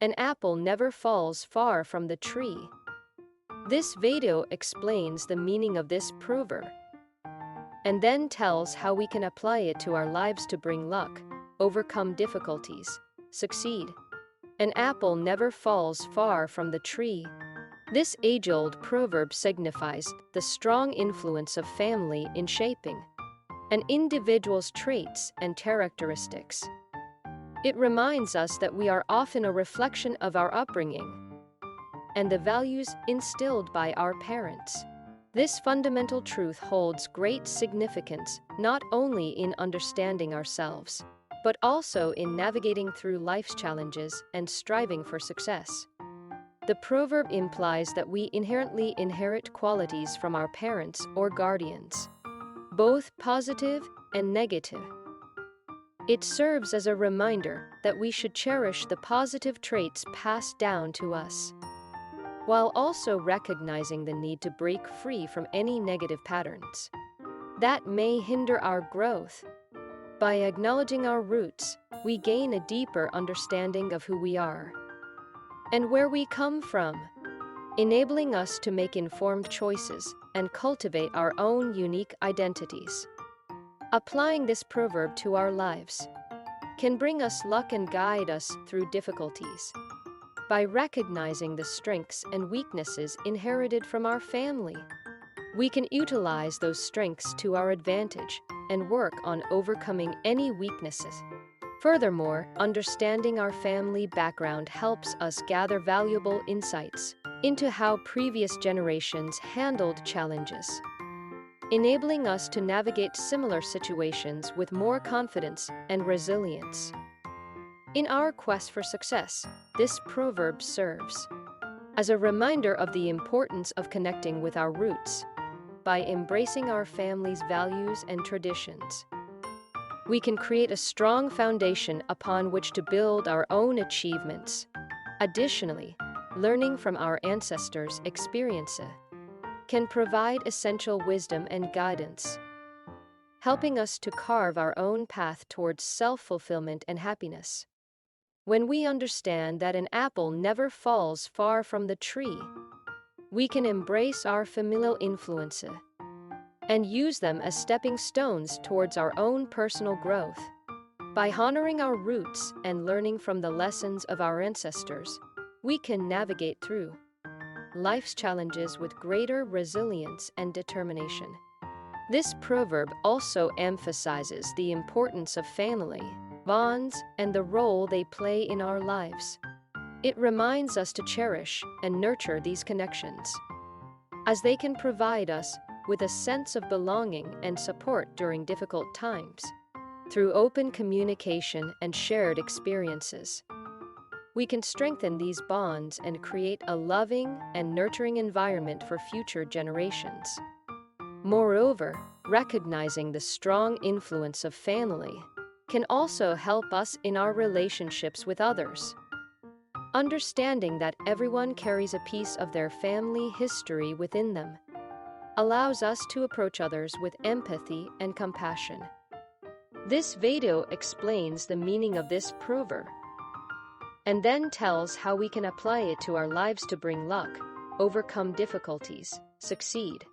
An apple never falls far from the tree. This video explains the meaning of this proverb and then tells how we can apply it to our lives to bring luck, overcome difficulties, succeed. An apple never falls far from the tree. This age-old proverb signifies the strong influence of family in shaping an individual's traits and characteristics. It reminds us that we are often a reflection of our upbringing and the values instilled by our parents. This fundamental truth holds great significance not only in understanding ourselves, but also in navigating through life's challenges and striving for success. The proverb implies that we inherently inherit qualities from our parents or guardians, both positive and negative. It serves as a reminder that we should cherish the positive traits passed down to us, while also recognizing the need to break free from any negative patterns that may hinder our growth. By acknowledging our roots, we gain a deeper understanding of who we are and where we come from, enabling us to make informed choices and cultivate our own unique identities. Applying this proverb to our lives can bring us luck and guide us through difficulties. By recognizing the strengths and weaknesses inherited from our family, we can utilize those strengths to our advantage and work on overcoming any weaknesses. Furthermore, understanding our family background helps us gather valuable insights into how previous generations handled challenges, enabling us to navigate similar situations with more confidence and resilience. In our quest for success, this proverb serves as a reminder of the importance of connecting with our roots. By embracing our family's values and traditions, we can create a strong foundation upon which to build our own achievements. Additionally, learning from our ancestors' experiences can provide essential wisdom and guidance, helping us to carve our own path towards self-fulfillment and happiness. When we understand that an apple never falls far from the tree, we can embrace our familial influences and use them as stepping stones towards our own personal growth. By honoring our roots and learning from the lessons of our ancestors, we can navigate through life's challenges with greater resilience and determination. This proverb also emphasizes the importance of family bonds and the role they play in our lives. It reminds us to cherish and nurture these connections, as they can provide us with a sense of belonging and support during difficult times. Through open communication and shared experiences, we can strengthen these bonds and create a loving and nurturing environment for future generations. Moreover, recognizing the strong influence of family can also help us in our relationships with others. Understanding that everyone carries a piece of their family history within them allows us to approach others with empathy and compassion. This video explains the meaning of this proverb and then tells how we can apply it to our lives to bring luck, overcome difficulties, succeed.